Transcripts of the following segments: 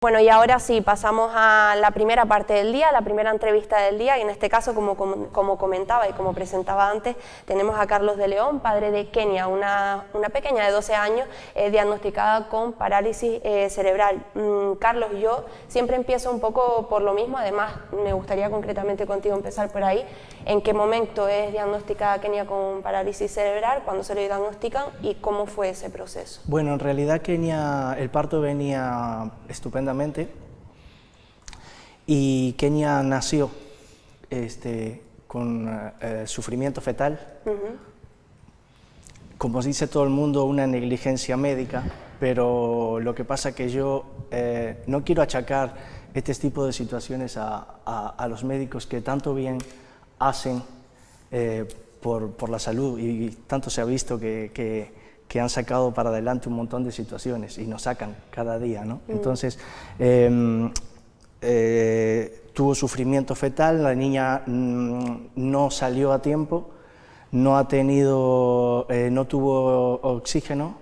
Bueno, y ahora sí, pasamos a la primera parte del día, la primera entrevista del día, y en este caso, como comentaba y como presentaba antes, tenemos a Carlos de León, padre de Kenia, una pequeña de 12 años diagnosticada con parálisis cerebral. Carlos, yo siempre empiezo un poco por lo mismo, además me gustaría concretamente contigo empezar por ahí. ¿En qué momento es diagnosticada Kenia con parálisis cerebral? ¿Cuándo se le diagnostican? ¿Y cómo fue ese proceso? Bueno, en realidad Kenia, el parto venía estupendamente y Kenia nació con sufrimiento fetal. Como dice todo el mundo, una negligencia médica, pero lo que pasa es que yo no quiero achacar este tipo de situaciones a los médicos que tanto bien hacen por la salud, y tanto se ha visto que han sacado para adelante un montón de situaciones y nos sacan cada día, ¿no? Entonces, tuvo sufrimiento fetal, la niña no salió a tiempo, no tuvo oxígeno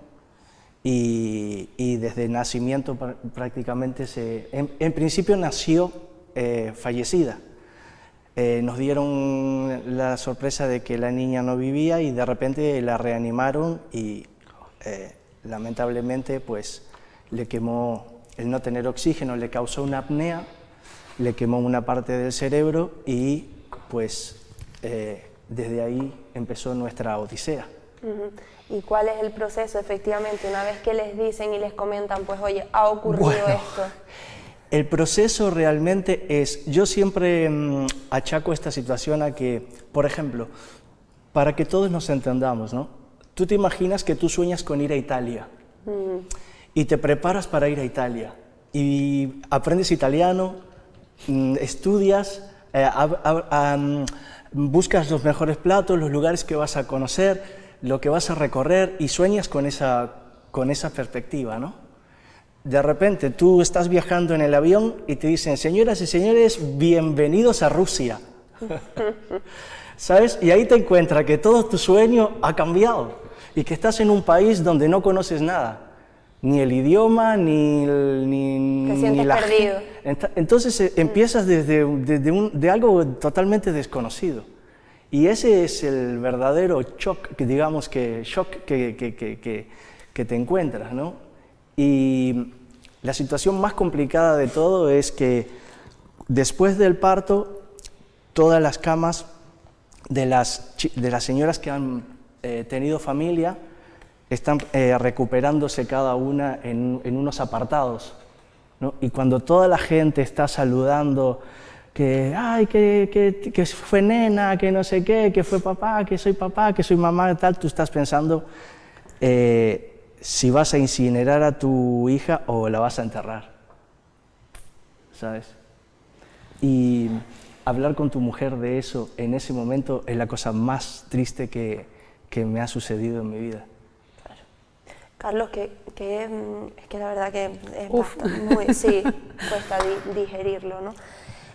y desde el nacimiento prácticamente en principio nació fallecida. Nos dieron la sorpresa de que la niña no vivía y de repente la reanimaron y lamentablemente pues le quemó, el no tener oxígeno le causó una apnea, le quemó una parte del cerebro y pues desde ahí empezó nuestra odisea. ¿Y cuál es el proceso efectivamente una vez que les dicen y les comentan, pues oye, ha ocurrido esto? El proceso realmente es, yo siempre achaco esta situación a que, por ejemplo, para que todos nos entendamos, ¿no? Tú te imaginas que tú sueñas con ir a Italia y te preparas para ir a Italia y aprendes italiano, estudias, buscas los mejores platos, los lugares que vas a conocer, lo que vas a recorrer y sueñas con esa perspectiva, ¿no? De repente tú estás viajando en el avión y te dicen, señoras y señores, bienvenidos a Rusia. ¿Sabes? Y ahí te encuentras que todo tu sueño ha cambiado y que estás en un país donde no conoces nada, ni el idioma, ni te sientes perdido. Entonces empiezas de algo totalmente desconocido. Y ese es el verdadero shock, que te encuentras, ¿no? Y la situación más complicada de todo es que después del parto, todas las camas de las señoras que han tenido familia están recuperándose cada una en unos apartados, ¿no? Y cuando toda la gente está saludando, que fue nena, que no sé qué, que fue papá, que soy mamá, tal, tú estás pensando si vas a incinerar a tu hija o la vas a enterrar, ¿sabes? Y hablar con tu mujer de eso en ese momento es la cosa más triste que me ha sucedido en mi vida. Claro. Carlos, es que la verdad que es sí, cuesta digerirlo, ¿no?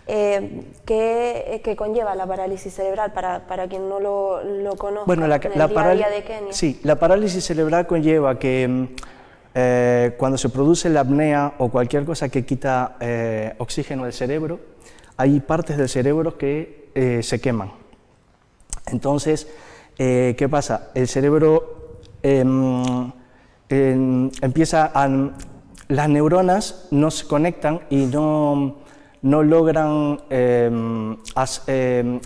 ¿Qué conlleva la parálisis cerebral para quien no lo conozca? Bueno, en el día a día de Kenia? Sí, la parálisis cerebral conlleva que cuando se produce la apnea o cualquier cosa que quita oxígeno del cerebro, hay partes del cerebro que se queman. Entonces, ¿qué pasa? El cerebro las neuronas no se conectan y no logran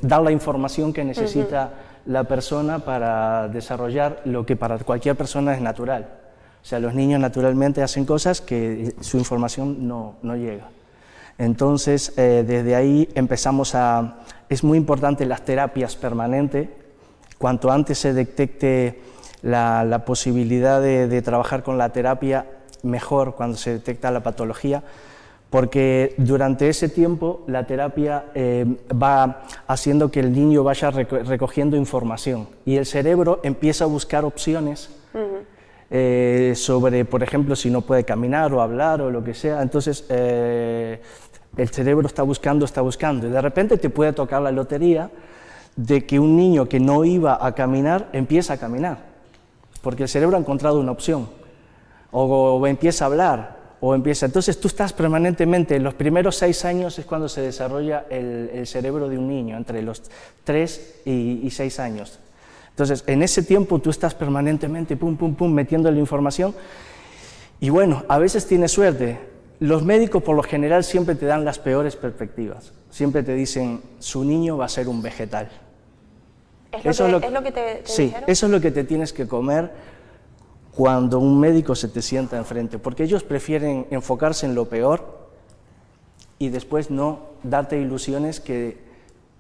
dar la información que necesita la persona para desarrollar lo que para cualquier persona es natural. O sea, los niños naturalmente hacen cosas que su información no llega. Entonces, desde ahí es muy importante las terapias permanentes. Cuanto antes se detecte la posibilidad de trabajar con la terapia, mejor cuando se detecta la patología, porque durante ese tiempo la terapia va haciendo que el niño vaya recogiendo información y el cerebro empieza a buscar opciones sobre, por ejemplo, si no puede caminar o hablar o lo que sea. Entonces el cerebro está buscando y de repente te puede tocar la lotería de que un niño que no iba a caminar empieza a caminar, porque el cerebro ha encontrado una opción, o empieza a hablar, o empieza. Entonces tú estás permanentemente, los primeros 6 años es cuando se desarrolla el cerebro de un niño, entre los 3 y 6 años. Entonces en ese tiempo tú estás permanentemente pum, pum, pum, metiéndole información y bueno, a veces tienes suerte. Los médicos por lo general siempre te dan las peores perspectivas, siempre te dicen su niño va a ser un vegetal. ¿Es lo que te sí, dijeron? Eso es lo que te tienes que comer cuando un médico se te sienta enfrente, porque ellos prefieren enfocarse en lo peor y después no darte ilusiones que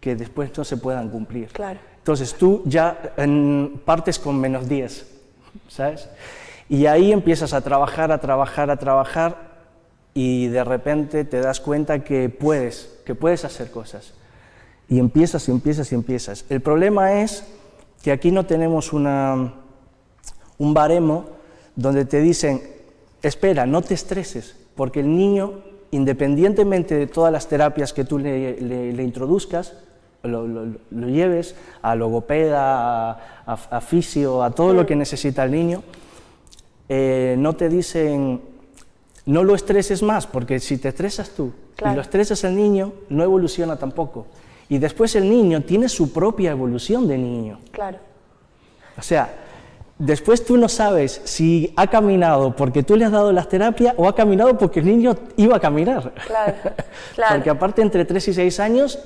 después no se puedan cumplir. Claro. Entonces tú ya partes con -10, ¿sabes? Y ahí empiezas a trabajar y de repente te das cuenta que puedes hacer cosas. Y empiezas. El problema es que aquí no tenemos un baremo donde te dicen, espera, no te estreses, porque el niño, independientemente de todas las terapias que tú le introduzcas, lo lleves a logopeda, a fisio, a todo lo que necesita el niño, no te dicen, no lo estreses más, porque si te estresas tú y lo estresas al niño, no evoluciona tampoco. Y después el niño tiene su propia evolución de niño. Claro. O sea, después tú no sabes si ha caminado porque tú le has dado las terapias o ha caminado porque el niño iba a caminar. Claro. Porque aparte entre 3 y 6 años,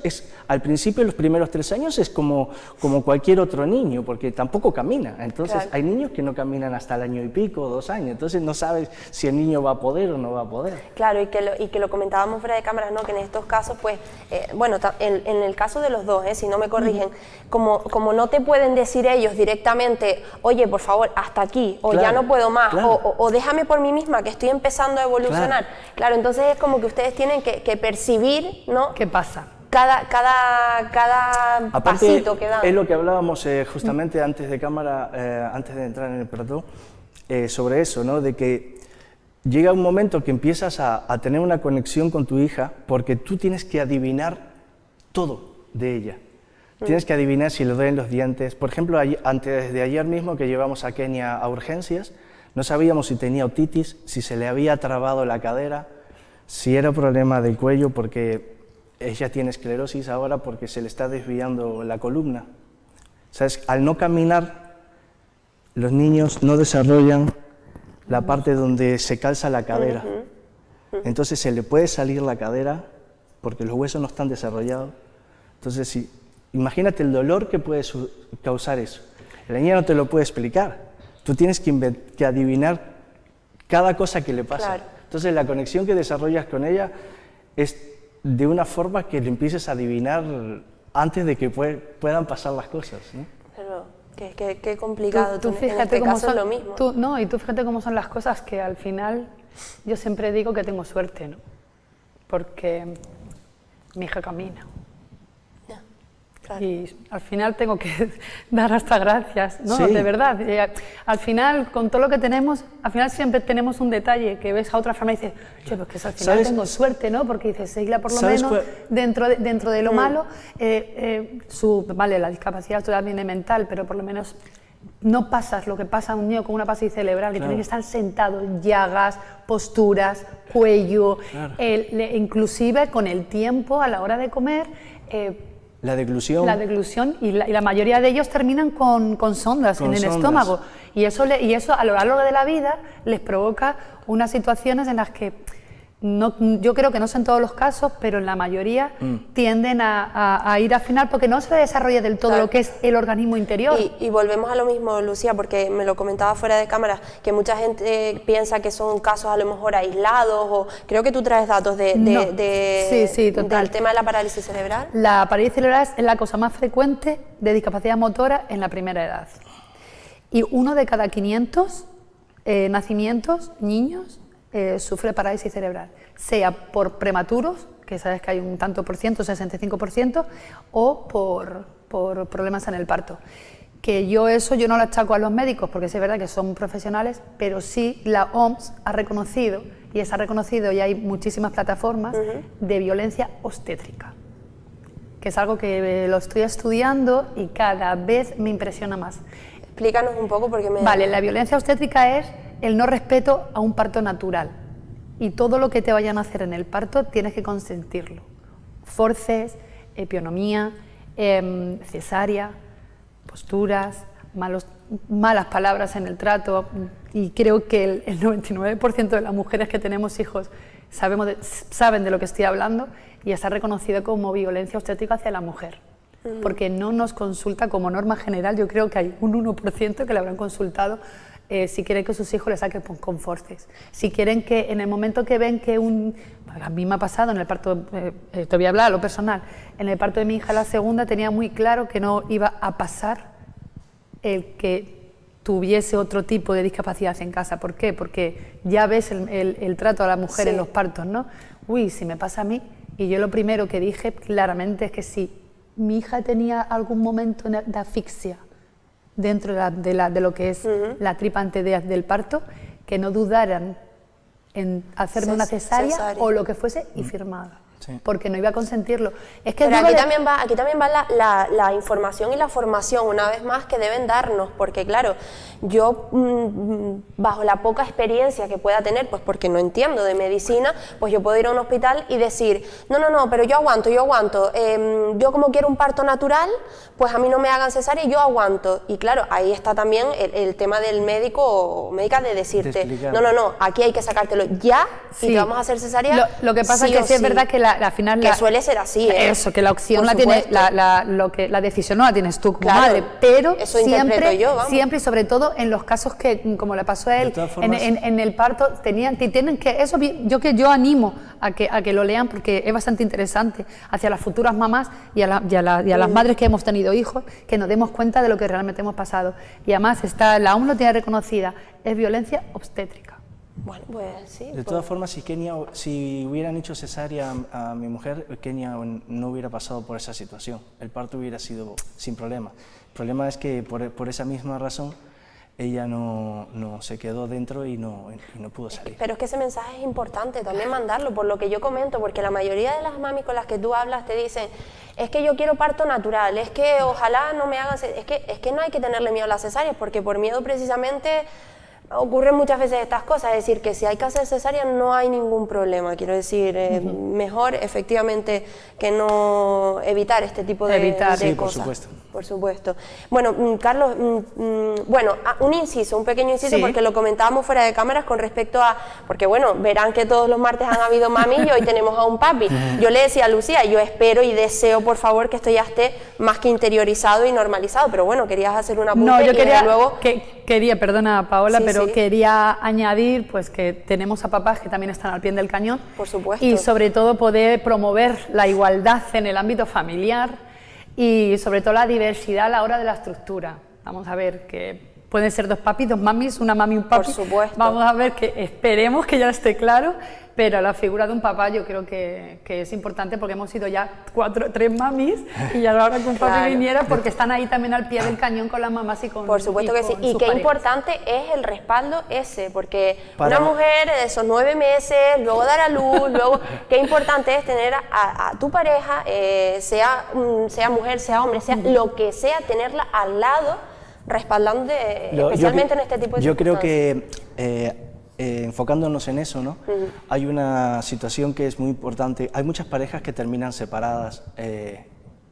al principio los primeros 3 años es como cualquier otro niño, porque tampoco camina. Entonces hay niños que no caminan hasta el año y pico, 2 años, entonces no sabes si el niño va a poder o no va a poder. Claro, y que lo comentábamos fuera de cámaras, ¿no? Que en estos casos, pues, bueno, en el caso de los dos, si no me corrigen, como no te pueden decir ellos directamente, oye, por favor, hasta aquí, o ya no puedo más, o déjame por mí misma, que estoy empezando a evolucionar. Claro, entonces es como que ustedes tienen que percibir, ¿no? ¿Qué pasa? Cada pasito que dan. Es lo que hablábamos justamente antes de cámara, antes de entrar en el plató, sobre eso, ¿no? De que llega un momento que empiezas a tener una conexión con tu hija porque tú tienes que adivinar todo de ella. Tienes que adivinar si le duelen los dientes. Por ejemplo, antes de ayer mismo que llevamos a Kenia a urgencias, no sabíamos si tenía otitis, si se le había trabado la cadera, si era problema del cuello, porque ella tiene esclerosis ahora porque se le está desviando la columna. ¿Sabes? Al no caminar, los niños no desarrollan la parte donde se calza la cadera. Entonces se le puede salir la cadera porque los huesos no están desarrollados. Entonces, imagínate el dolor que puede causar eso. La niña no te lo puede explicar. Tú tienes que adivinar cada cosa que le pasa. Claro. Entonces la conexión que desarrollas con ella es de una forma que le empieces a adivinar antes de que puedan pasar las cosas, ¿no? Pero qué complicado. Tú En fíjate este cómo caso son, es lo mismo. y tú fíjate cómo son las cosas que al final yo siempre digo que tengo suerte, ¿no? Porque mi hija camina. Claro. Y al final tengo que dar hasta gracias, ¿no? Sí. De verdad. Al final, con todo lo que tenemos, al final siempre tenemos un detalle que ves a otra familia y dices, oye, pues que al final ¿Sabes? tengo suerte, ¿no? Porque dices, Seila, por lo ¿Sabes menos, dentro de lo malo, vale, la discapacidad todavía viene mental, pero por lo menos no pasas lo que pasa a un niño con una parálisis cerebral, que tiene que estar sentado, llagas, posturas, cuello, inclusive con el tiempo a la hora de comer. La deglución. La deglución, y la mayoría de ellos terminan con sondas en el estómago. Y eso a lo largo de la vida les provoca unas situaciones en las que, yo creo que no son todos los casos, pero en la mayoría tienden a ir al final porque no se desarrolla del todo lo que es el organismo interior. Y volvemos a lo mismo, Lucía, porque me lo comentaba fuera de cámara, que mucha gente piensa que son casos a lo mejor aislados, o creo que tú traes datos Sí, total. del tema de la parálisis cerebral. La parálisis cerebral es la cosa más frecuente de discapacidad motora en la primera edad. Y 1 de cada 500 nacimientos, niños, sufre parálisis cerebral, sea por prematuros, que sabes que hay un tanto por ciento, 65%, o por problemas en el parto. Que yo no lo achaco a los médicos, porque es verdad que son profesionales, pero sí la OMS ha reconocido, y hay muchísimas plataformas de violencia obstétrica, que es algo que lo estoy estudiando y cada vez me impresiona más. Explícanos un poco porque Vale, la violencia obstétrica es el no respeto a un parto natural. y todo lo que te vayan a hacer en el parto tienes que consentirlo. Forces, epionomía, cesárea, posturas, malas palabras en el trato, y creo que el 99% de las mujeres que tenemos hijos saben de lo que estoy hablando, y está reconocido como violencia obstétrica hacia la mujer, porque no nos consulta como norma general. Yo creo que hay un 1% que le habrán consultado si quieren que sus hijos le saquen con forceps, si quieren que en el momento que ven que a mí me ha pasado en el parto, te voy a hablar a lo personal, en el parto de mi hija la segunda tenía muy claro que no iba a pasar el que tuviese otro tipo de discapacidad en casa. ¿Por qué? Porque ya ves el trato a la mujer en los partos, ¿no? Uy, si me pasa a mí. Y yo lo primero que dije claramente es que si mi hija tenía algún momento de asfixia dentro de lo que es la tripa antes del parto, que no dudaran en hacerme una cesárea o lo que fuese y firmada. Sí. Porque no iba a consentirlo. Es que pero aquí también va la información y la formación, una vez más, que deben darnos, porque claro, yo bajo la poca experiencia que pueda tener, pues porque no entiendo de medicina, pues yo puedo ir a un hospital y decir, no, pero yo aguanto, yo como quiero un parto natural, pues a mí no me hagan cesárea y yo aguanto. Y claro, ahí está también el tema del médico o médica de decirte, no, aquí hay que sacártelo ya y te vamos a hacer cesárea. Lo que pasa es que sí es verdad que al final que suele ser así, eso, que la opción la tiene, la decisión no la tienes tú como madre, pero eso siempre yo, y sobre todo en los casos que, como le pasó a él, en el parto, tienen que, eso yo animo a que lo lean, porque es bastante interesante hacia las futuras mamás y a las madres que hemos tenido hijos, que nos demos cuenta de lo que realmente hemos pasado. Y además la OMS lo tiene reconocida, es violencia obstétrica. Bueno, pues sí. De todas formas, si hubieran hecho cesárea a mi mujer, Kenia no hubiera pasado por esa situación. El parto hubiera sido sin problema. El problema es que por esa misma razón ella no se quedó dentro y no pudo salir. Pero es que ese mensaje es importante también mandarlo, por lo que yo comento, porque la mayoría de las mami con las que tú hablas te dicen, es que yo quiero parto natural, es que ojalá no me hagan cesárea. Es que no hay que tenerle miedo a las cesáreas, porque por miedo precisamente ocurren muchas veces estas cosas, es decir, que si hay que hacer cesárea no hay ningún problema, quiero decir, mejor efectivamente que no evitar este tipo de sí, cosas. Por supuesto. Bueno, Carlos, un pequeño inciso, porque lo comentábamos fuera de cámaras con respecto a, porque bueno, verán que todos los martes han habido mami y hoy tenemos a un papi. Yo le decía a Lucía, yo espero y deseo por favor que esto ya esté más que interiorizado y normalizado, pero bueno, querías hacer una apunte. No, yo luego... quería, perdona Paola, pero quería añadir pues que tenemos a papás que también están al pie del cañón. Por supuesto. Y sobre todo poder promover la igualdad en el ámbito familiar y sobre todo la diversidad a la hora de la estructura. Vamos a ver que pueden ser dos papis, dos mamis, una mami y un papi. Por supuesto. Vamos a ver que esperemos que ya esté claro, pero la figura de un papá yo creo que es importante, porque hemos sido ya 3 mamis y ya ahora que un papi viniera, porque están ahí también al pie del cañón con las mamás y con Por supuesto que sí, y qué importante es el respaldo ese, porque una mujer de esos 9 meses, luego dar a luz, luego qué importante es tener a tu pareja, sea mujer, sea hombre, sea lo que sea, tenerla al lado, respaldando especialmente en este tipo de circunstancias. Yo creo que enfocándonos en eso, ¿no? Hay una situación que es muy importante. Hay muchas parejas que terminan separadas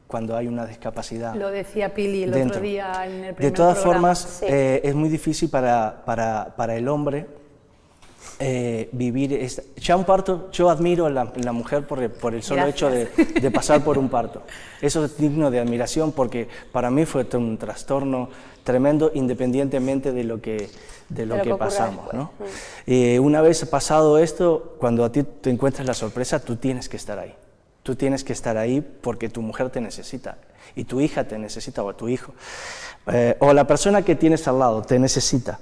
cuando hay una discapacidad. Lo decía Pili el otro día en el primer De todas programa. formas, es muy difícil para el hombre vivir. Ya un parto, yo admiro a la mujer por el solo hecho de pasar por un parto. Eso es digno de admiración, porque para mí fue un trastorno tremendo, independientemente de lo que pasamos, ¿no? Una vez pasado esto, cuando a ti te encuentras la sorpresa, tú tienes que estar ahí. Tú tienes que estar ahí porque tu mujer te necesita, y tu hija te necesita, o tu hijo, o la persona que tienes al lado te necesita.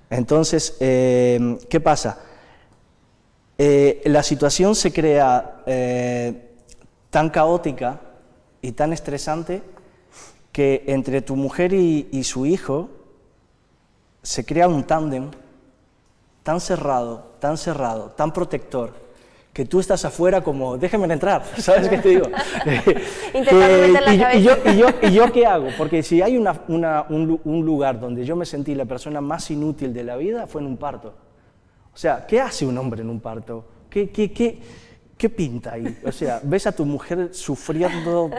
Entonces, ¿qué pasa? La situación se crea tan caótica y tan estresante que entre tu mujer y su hijo se crea un tándem tan cerrado, tan protector, que tú estás afuera como, déjame entrar, ¿sabes qué te digo? Intentando meter la cabeza. ¿Y yo qué hago? Porque si hay un lugar donde yo me sentí la persona más inútil de la vida, fue en un parto. O sea, ¿qué hace un hombre en un parto? ¿Qué pinta ahí? O sea, ves a tu mujer sufriendo.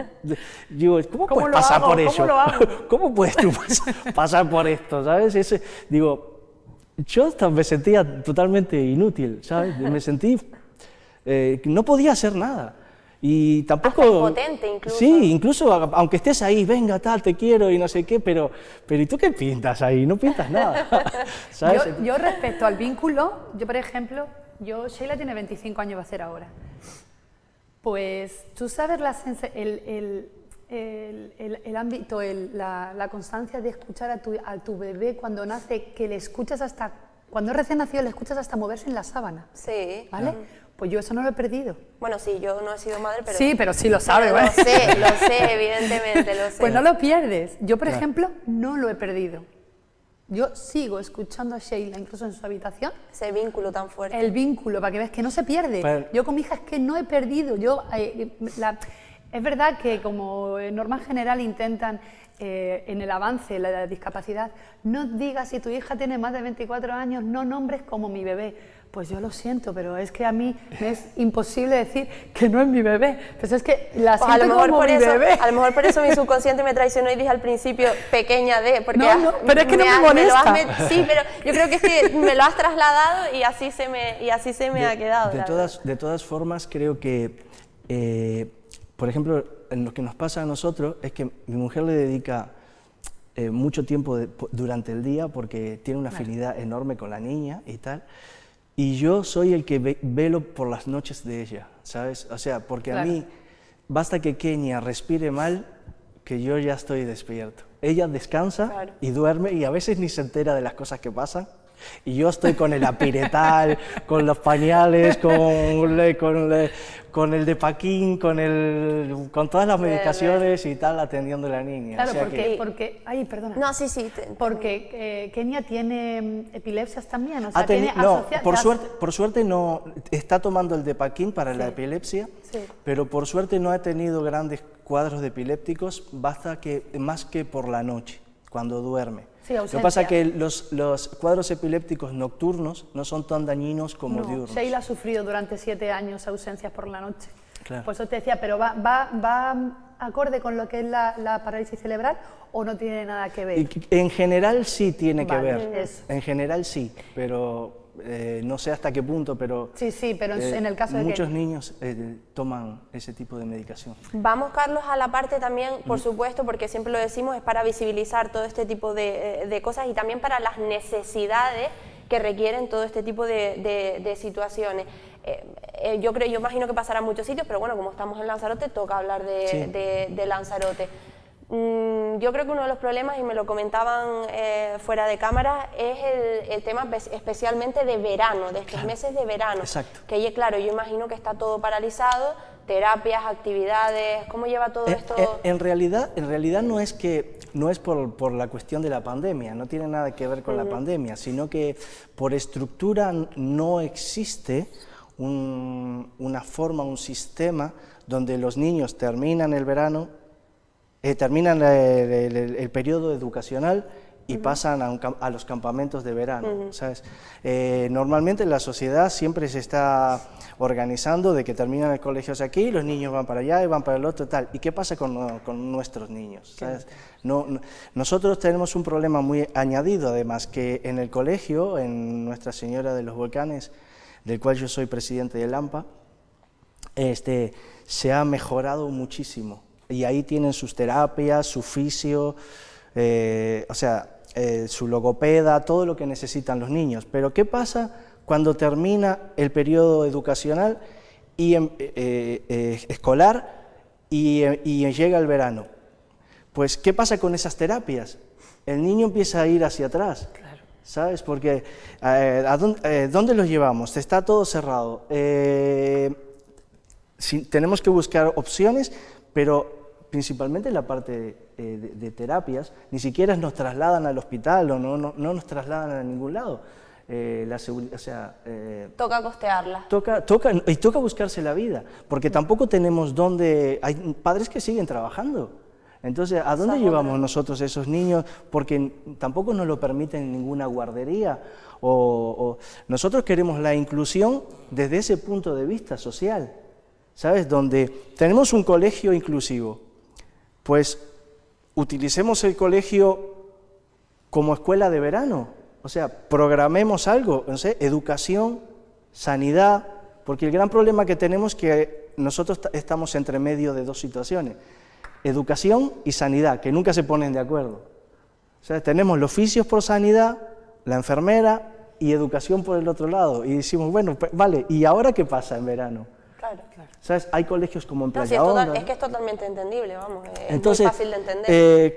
Digo, ¿cómo puedes lo pasar hago? por eso? ¿Cómo lo hago? ¿Cómo puedes tú pasar por esto? ¿Sabes? Digo, yo hasta me sentía totalmente inútil, ¿sabes? Me sentí. No podía hacer nada. Y tampoco. Hasta impotente, incluso. Sí, incluso aunque estés ahí, venga, tal, te quiero y no sé qué, pero ¿y tú qué pintas ahí? No pintas nada. ¿Sabes? Yo respecto al vínculo, yo por ejemplo, Sheila tiene 25 años, va a hacer ahora. Pues tú sabes el ámbito, la constancia de escuchar a tu bebé cuando nace, que le escuchas hasta, cuando es recién nacido le escuchas hasta moverse en la sábana. Sí. ¿Vale? Pues yo eso no lo he perdido. Bueno, sí, yo no he sido madre, pero... Sí, pero sí lo sabes, Pero ¿vale? lo sé, evidentemente, lo sé. Pues no lo pierdes. Yo, por ejemplo, no lo he perdido. Yo sigo escuchando a Sheila, incluso en su habitación. Ese vínculo tan fuerte. El vínculo, para que veas que no se pierde. Pero- Yo con mi hija es que no he perdido. Es verdad que como norma general intentan en el avance, la discapacidad, no digas si tu hija tiene más de 24 años, no nombres como mi bebé. Pues yo lo siento, pero es que a mí me es imposible decir que no es mi bebé. Pues es que la Pues a lo siento mejor como por mi eso, bebé. a lo mejor por eso mi subconsciente me traicionó y dije al principio pequeña de, porque No, pero es que no me lo has molesta. sí, pero yo creo que es que me lo has trasladado y así se me ha quedado. la verdad. De todas formas, creo que, por ejemplo, en lo que nos pasa a nosotros es que mi mujer le dedica mucho tiempo durante el día porque tiene una afinidad enorme con la niña y tal. Y yo soy el que velo por las noches de ella, ¿sabes? O sea, porque a mí basta que Kenia respire mal que yo ya estoy despierto. Ella descansa y duerme y a veces ni se entera de las cosas que pasan. Y yo estoy con el apiretal, con los pañales, con el Depaquín, con todas las medicaciones y tal, atendiendo a la niña. Claro, O sea porque... Ay, perdona. No, sí. Porque Kenia tiene epilepsias también, o sea, no, por suerte no, está tomando el Depaquín para la epilepsia, pero por suerte no ha tenido grandes cuadros de epilépticos, basta que más que por la noche, cuando duerme. Sí, Lo que pasa es que los cuadros epilépticos nocturnos no son tan dañinos como diurnos. Sheila ha sufrido durante 7 años ausencias por la noche. Claro. Por eso te decía, pero ¿va acorde con lo que es la parálisis cerebral o no tiene nada que ver? En general sí tiene que ver, eso. en general sí, pero no sé hasta qué punto, pero, Sí, pero en el caso de muchos que... niños toman ese tipo de medicación. Vamos, Carlos, a la parte también, por supuesto, porque siempre lo decimos, es para visibilizar todo este tipo de cosas y también para las necesidades que requieren todo este tipo de situaciones. Yo imagino que pasará en muchos sitios, pero bueno, como estamos en Lanzarote, toca hablar de Lanzarote. Yo creo que uno de los problemas, y me lo comentaban fuera de cámara, es el tema especialmente de verano, de estos meses de verano. Exacto. Que claro, yo imagino que está todo paralizado, terapias, actividades, ¿cómo lleva todo esto? En realidad no es por la cuestión de la pandemia, no tiene nada que ver con la pandemia, sino que por estructura no existe una forma, un sistema donde los niños terminan el verano, terminan el periodo educacional y pasan a los campamentos de verano, ¿sabes? Normalmente la sociedad siempre se está organizando de que terminan el colegio aquí, los niños van para allá y van para el otro, tal. ¿Y qué pasa con nuestros niños? ¿Sabes? Nosotros tenemos un problema muy añadido, además, que en el colegio, en Nuestra Señora de los Volcanes, del cual yo soy presidente del AMPA, se ha mejorado muchísimo. Y ahí tienen sus terapias, su fisio, su logopeda, todo lo que necesitan los niños. Pero ¿qué pasa cuando termina el periodo educacional y escolar y llega el verano? Pues ¿qué pasa con esas terapias? El niño empieza a ir hacia atrás. Claro. ¿Sabes? Porque ¿dónde los llevamos? Está todo cerrado. Tenemos que buscar opciones, pero principalmente en la parte de terapias, ni siquiera nos trasladan al hospital o no nos trasladan a ningún lado. Toca costearla. Toca buscarse la vida, porque tampoco tenemos dónde... Hay padres que siguen trabajando. Entonces, ¿a dónde llevamos nosotros esos niños? Porque tampoco nos lo permiten ninguna guardería. Nosotros queremos la inclusión desde ese punto de vista social, ¿sabes? Donde tenemos un colegio inclusivo, pues utilicemos el colegio como escuela de verano, o sea, programemos algo, no sé, educación, sanidad, porque el gran problema que tenemos es que nosotros estamos entre medio de dos situaciones, educación y sanidad, que nunca se ponen de acuerdo. O sea, tenemos los oficios por sanidad, la enfermera y educación por el otro lado, y decimos, bueno, vale, ¿y ahora qué pasa en verano? Claro. ¿Sabes? Hay colegios como en Playa Sí, Honda, ¿no? es que es totalmente entendible, vamos, Entonces, es muy fácil de entender.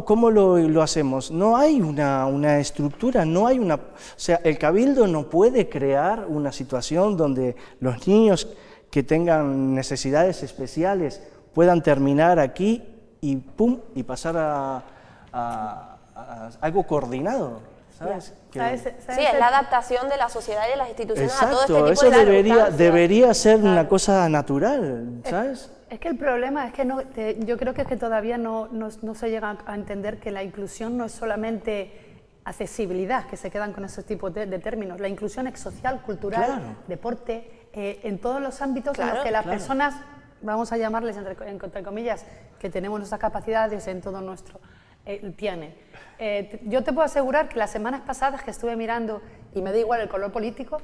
¿cómo lo hacemos? No hay una estructura, no hay una... O sea, el Cabildo no puede crear una situación donde los niños que tengan necesidades especiales puedan terminar aquí y pum, y pasar a algo coordinado, ¿sabes? Sí, es la adaptación de la sociedad y de las instituciones a todo Exacto, este tipo eso de circunstancias. debería ser una cosa natural, ¿sabes? Es que el problema es que yo creo que es que todavía no se llega a entender que la inclusión no es solamente accesibilidad, que se quedan con esos tipos de términos. La inclusión es social, cultural, Claro. deporte, en todos los ámbitos en Claro, los que las claro. personas, vamos a llamarles entre comillas, que tenemos nuestras capacidades en todo nuestro, tienen. Yo te puedo asegurar que las semanas pasadas que estuve mirando, y me da igual el color político,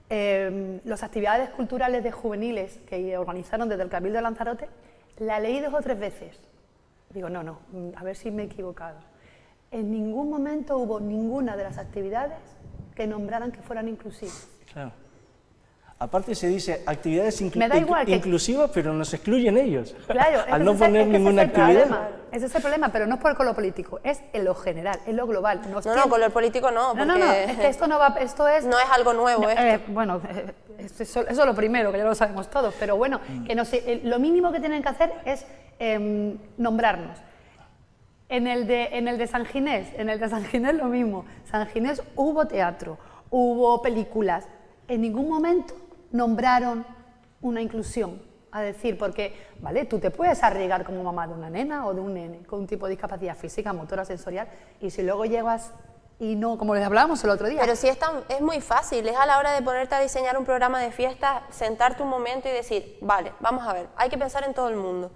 las actividades culturales de juveniles que organizaron desde el Cabildo de Lanzarote, la leí 2 o 3 veces. Digo, no, a ver si me he equivocado. En ningún momento hubo ninguna de las actividades que nombraran que fueran inclusivas. Claro. Aparte se dice actividades Me da igual que- inclusivas, pero nos excluyen ellos. Claro, al no poner ninguna actividad. Ese es el problema, pero no es por el color político, es en lo general, en lo global. No, color político no, porque No, es que esto no va, esto es... no es algo nuevo No, esto. bueno, eso es lo primero, que ya lo sabemos todos, pero bueno, que no sé, lo mínimo que tienen que hacer es nombrarnos. En el de San Ginés lo mismo. San Ginés hubo teatro, hubo películas, en ningún momento nombraron una inclusión, a decir, porque, vale, tú te puedes arriesgar como mamá de una nena o de un nene con un tipo de discapacidad física, motora, sensorial, y si luego llegas y no, como les hablábamos el otro día. Pero sí es muy fácil, es a la hora de ponerte a diseñar un programa de fiesta, sentarte un momento y decir, vale, vamos a ver, hay que pensar en todo el mundo.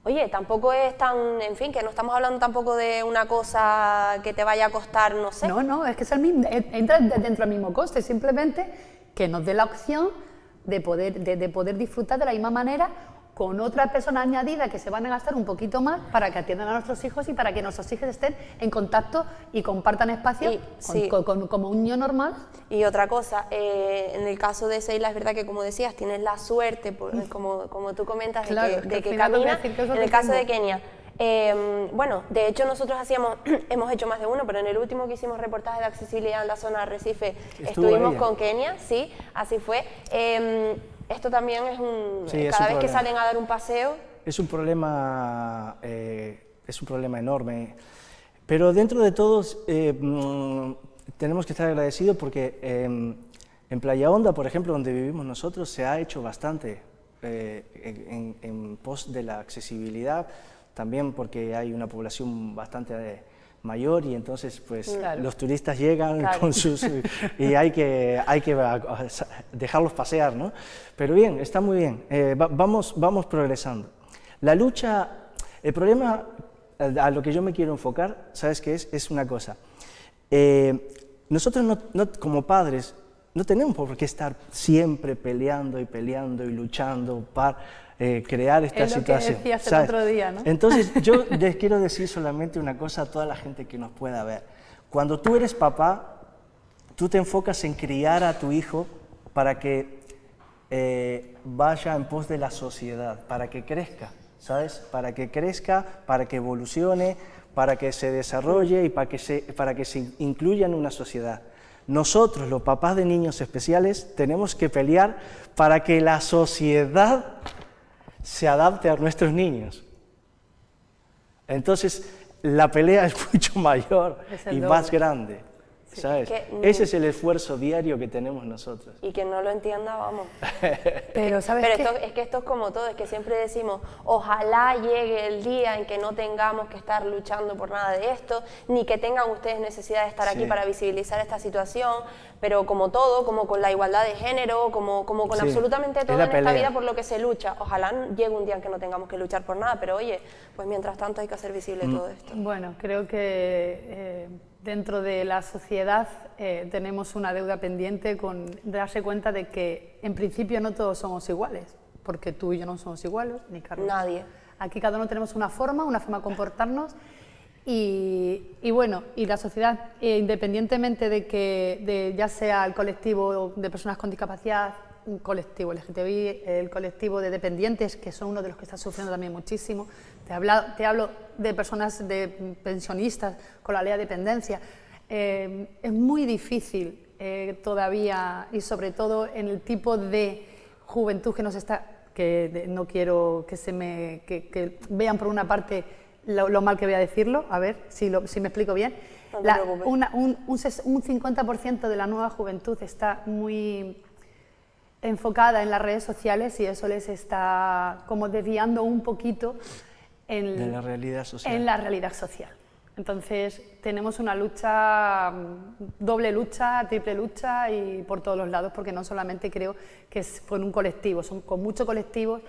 Oye, tampoco es tan, en fin, que no estamos hablando tampoco de una cosa que te vaya a costar, no sé. No, es que es el mismo, entra dentro del mismo coste, simplemente que nos dé la opción de poder disfrutar de la misma manera con otra persona añadida que se van a gastar un poquito más para que atiendan a nuestros hijos y para que nuestros hijos estén en contacto y compartan espacio sí. como un niño normal. Y otra cosa, en el caso de Seila es verdad que, como decías, tienes la suerte, como tú comentas, Claro, de al que final tengo que camina. decir que eso En lo el caso de tengo. Kenia, bueno, de hecho nosotros hemos hecho más de uno, pero en el último que hicimos reportaje de accesibilidad en la zona de Arrecife, Estuvo estuvimos ella. con Kenia, sí, así fue. Esto también es Sí, es cada un vez que problema. salen a dar un paseo. Es un problema enorme, pero dentro de todos tenemos que estar agradecidos porque en Playa Honda, por ejemplo, donde vivimos nosotros, se ha hecho bastante en pos de la accesibilidad, también porque hay una población bastante mayor y entonces pues Claro. los turistas llegan Claro. con sus y hay que dejarlos pasear, ¿no? Pero bien, está muy bien, vamos progresando. La lucha, el problema a lo que yo me quiero enfocar, ¿sabes qué es? Es una cosa. Nosotros como padres no tenemos por qué estar siempre peleando y luchando para crear esta Es lo que situación. decías el ¿sabes? otro día, ¿no? Entonces yo les quiero decir solamente una cosa a toda la gente que nos pueda ver. Cuando tú eres papá, tú te enfocas en criar a tu hijo para que vaya en pos de la sociedad, para que crezca, ¿sabes? Para que crezca, para que evolucione, para que se desarrolle y para que se incluya en una sociedad. Nosotros, los papás de niños especiales, tenemos que pelear para que la sociedad se adapte a nuestros niños. Entonces, la pelea es mucho mayor Es el y doble. más grande. ¿sabes? Que, Ese es el esfuerzo diario que tenemos nosotros. y que no lo entienda, vamos. Pero ¿sabes Pero qué? es que esto es como todo, es que siempre decimos, ojalá llegue el día en que no tengamos que estar luchando por nada de esto, ni que tengan ustedes necesidad de estar aquí Sí. para visibilizar esta situación, pero como todo, como con la igualdad de género, como con Sí, absolutamente es todo la en esta pelea. vida por lo que se lucha, ojalá llegue un día en que no tengamos que luchar por nada, pero oye, pues mientras tanto hay que hacer visible todo esto. Bueno, creo que dentro de la sociedad tenemos una deuda pendiente con darse cuenta de que en principio no todos somos iguales, porque tú y yo no somos iguales, ni Carlos. Nadie. Aquí cada uno tenemos una forma de comportarnos y bueno, y la sociedad, independientemente de ya sea el colectivo de personas con discapacidad, un colectivo LGTBI, el colectivo de dependientes, que son uno de los que está sufriendo también muchísimo. Te hablo de personas, de pensionistas con la ley de dependencia. Es muy difícil todavía, y sobre todo en el tipo de juventud que nos está, que no quiero que vean por una parte lo mal que voy a decirlo, a ver si me explico bien. No te preocupes. Un 50% de la nueva juventud está muy enfocada en las redes sociales y eso les está como desviando un poquito De la realidad social. en la realidad social. Entonces tenemos una lucha, doble lucha, triple lucha y por todos los lados, porque no solamente creo que es con un colectivo, son con muchos colectivos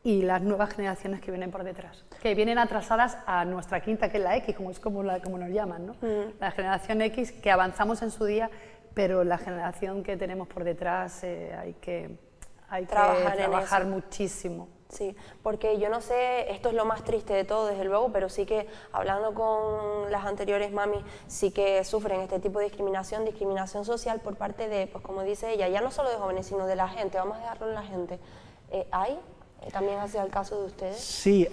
y las nuevas generaciones que vienen por detrás, que vienen atrasadas a nuestra quinta, que es la X, como nos llaman, ¿no? La generación X, que avanzamos en su día, pero la generación que tenemos por detrás hay que trabajar muchísimo. Sí, porque yo no sé, esto es lo más triste de todo, desde luego, pero sí que hablando con las anteriores mamis, sí que sufren este tipo de discriminación social por parte de, pues como dice ella, ya no solo de jóvenes, sino de la gente, vamos a dejarlo en la gente. ¿Hay? ¿También hacia el caso de ustedes? Sí.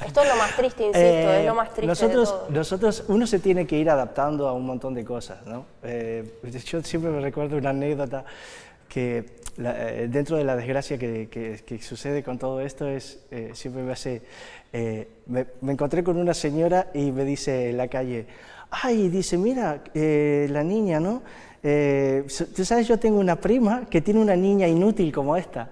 Esto es lo más triste, insisto, es lo más triste de todo. Nosotros, uno se tiene que ir adaptando a un montón de cosas, ¿no? Yo siempre me recuerdo una anécdota que dentro de la desgracia que sucede con todo esto siempre me hace... me encontré con una señora y me dice en la calle, ay, dice, mira, la niña, ¿no? Tú sabes, yo tengo una prima que tiene una niña inútil como esta.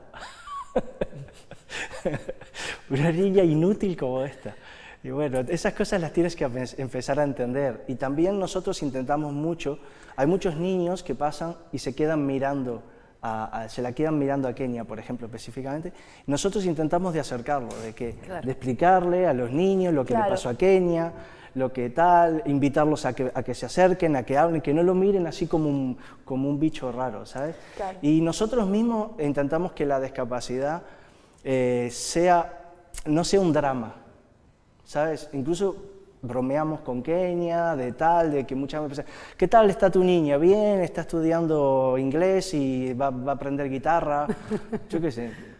Una niña inútil como esta. Y bueno, esas cosas las tienes que empezar a entender. Y también nosotros intentamos mucho, hay muchos niños que pasan y se quedan mirando, se la quedan mirando a Kenia, por ejemplo, específicamente. Nosotros intentamos de acercarlo, de explicarle a los niños lo que le pasó a Kenia, lo que tal, invitarlos a que se acerquen, a que hablen, que no lo miren así como un bicho raro, ¿sabes? Claro. Y nosotros mismos intentamos que la discapacidad no sea un drama, ¿sabes? Incluso bromeamos con Kenia, de que muchas veces, ¿qué tal está tu niña? Bien, está estudiando inglés y va a aprender guitarra, yo qué sé.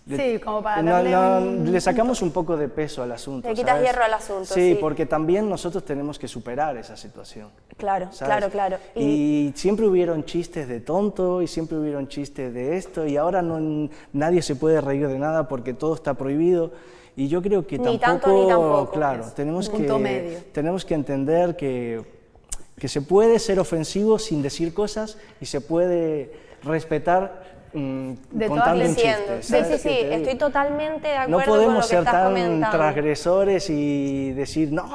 Sí, como para darle le sacamos un poco de peso al asunto. Le quitas ¿sabes? hierro al asunto, sí, sí. porque también nosotros tenemos que superar esa situación. Claro, ¿sabes? claro. Y siempre hubieron chistes de tonto y siempre hubieron chistes de esto y ahora nadie se puede reír de nada porque todo está prohibido. Y yo creo que Ni tanto ni tampoco. Claro, tenemos punto medio. que entender que se puede ser ofensivo sin decir cosas y se puede respetar contando un chiste. ¿sabes Sí, qué te digo? estoy totalmente de acuerdo No con lo podemos que ser estás tan comentando. transgresores y decir, no,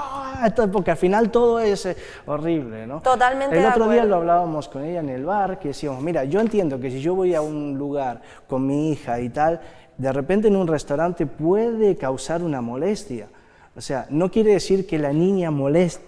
porque al final todo es horrible, ¿no? Totalmente El de otro día acuerdo. lo hablábamos con ella en el bar, que decíamos, mira, yo entiendo que si yo voy a un lugar con mi hija y tal, de repente en un restaurante puede causar una molestia. O sea, no quiere decir que la niña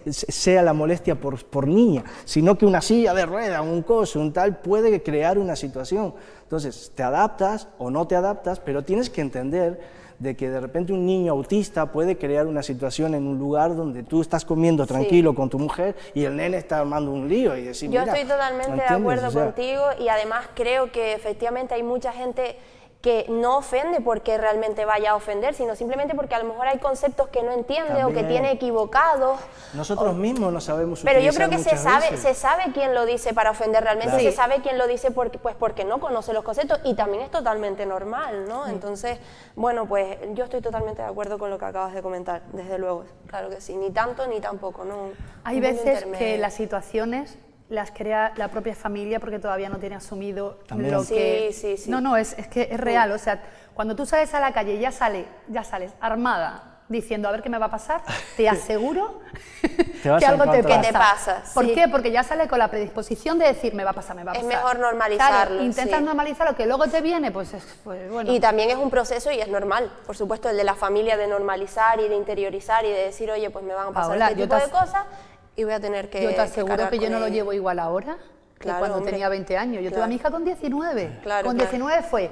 sea la molestia por niña, sino que una silla de ruedas, un coso, un tal, puede crear una situación. Entonces, te adaptas o no te adaptas, pero tienes que entender de que de repente un niño autista puede crear una situación en un lugar donde tú estás comiendo tranquilo con tu mujer y el nene está armando un lío y decir, Yo mira, estoy totalmente de acuerdo contigo y además creo que efectivamente hay mucha gente que no ofende porque realmente vaya a ofender, sino simplemente porque a lo mejor hay conceptos que no entiende o que También. tiene equivocados. Nosotros mismos no sabemos Pero yo utilizar creo que muchas veces. se sabe quién lo dice para ofender realmente, Claro. se sabe quién lo dice porque no conoce los conceptos y también es totalmente normal, ¿no? Entonces, bueno, pues yo estoy totalmente de acuerdo con lo que acabas de comentar, desde luego, claro que sí, ni tanto ni tampoco, ¿no? Hay Un punto veces que intermedio. las situaciones las crea la propia familia porque todavía no tiene asumido También. lo que... Sí, sí. No, es que es real, o sea, cuando tú sales a la calle y ya sales armada diciendo a ver qué me va a pasar, te aseguro Te vas que a algo te encontrar. pasa. ¿Qué te pasa? ¿Por Sí. qué? Porque ya sale con la predisposición de decir me va a pasar, me va a Es pasar. mejor normalizarlo, Claro, intentas sí. normalizarlo, que luego te viene, pues bueno. Y también es un proceso y es normal, por supuesto, el de la familia de normalizar y de interiorizar y de decir, oye, pues me van a pasar Paola, este yo tipo te de cosas y voy a tener que Yo te aseguro cargar que yo con no lo ello. llevo igual ahora que Claro, cuando hombre. tenía 20 años. Yo tuve a mi hija con 19. Claro, Con claro. 19 fue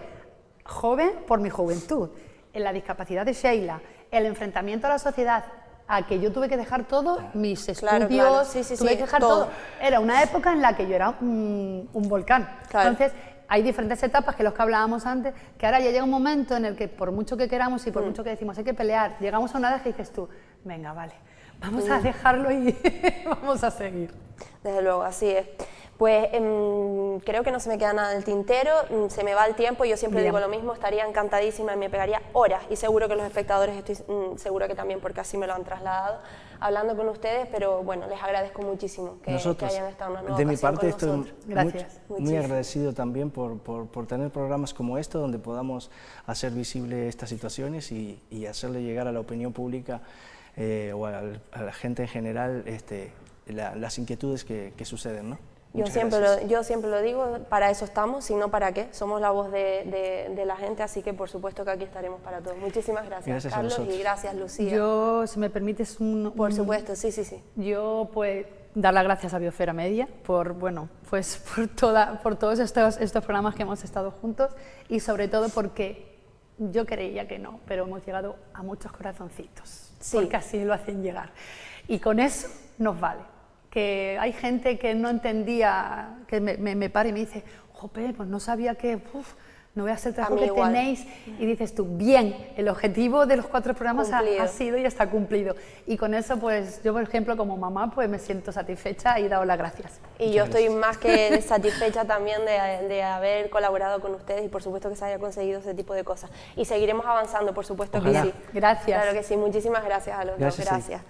joven por mi juventud, en la discapacidad de Sheila, el enfrentamiento a la sociedad, a que yo tuve que dejar todo, mis estudios, claro. Sí, sí, tuve sí, que dejar todo. todo. Era una época en la que yo era un volcán. Claro. Entonces, hay diferentes etapas que los que hablábamos antes, que ahora ya llega un momento en el que por mucho que queramos y por mucho que decimos hay que pelear, llegamos a una edad que dices tú, venga, vale, vamos a dejarlo y vamos a seguir. Desde luego, así es. Pues creo que no se me queda nada del tintero, se me va el tiempo, yo siempre Bien. digo lo mismo, estaría encantadísima y me pegaría horas, y seguro que los espectadores estoy seguro que también, porque así me lo han trasladado, hablando con ustedes, pero bueno, les agradezco muchísimo que hayan estado una nueva de mi ocasión parte, con estoy nosotros. Gracias. muy Muchísimo. agradecido también por tener programas como este, donde podamos hacer visible estas situaciones y hacerle llegar a la opinión pública o a la gente en general las inquietudes que suceden, ¿no? Yo Muchas siempre, gracias. yo siempre lo digo, para eso estamos, si no para qué, somos la voz de la gente, así que por supuesto que aquí estaremos para todos. Muchísimas gracias, Gracias a Carlos, vosotros. y gracias, Lucía. Yo, si me permites Por supuesto, sí. Yo, pues, dar las gracias a Biosfera Media por, bueno, pues, por todos estos programas que hemos estado juntos y sobre todo porque yo creía que no, pero hemos llegado a muchos corazoncitos, Sí. porque así lo hacen llegar. Y con eso nos vale. Que hay gente que no entendía, que me para y me dice, jope, pues no sabía que, no voy a hacer el trabajo mí que igual. tenéis. Y dices tú, bien, el objetivo de los 4 programas Cumplido. ha sido y está cumplido. Y con eso, pues yo, por ejemplo, como mamá, pues me siento satisfecha y he dado las gracias. Y yo estoy más que satisfecha también de haber colaborado con ustedes y por supuesto que se haya conseguido ese tipo de cosas. Y seguiremos avanzando, por supuesto Ojalá. que sí. Gracias. Claro que sí, muchísimas gracias a los dos, Gracias, sí. gracias.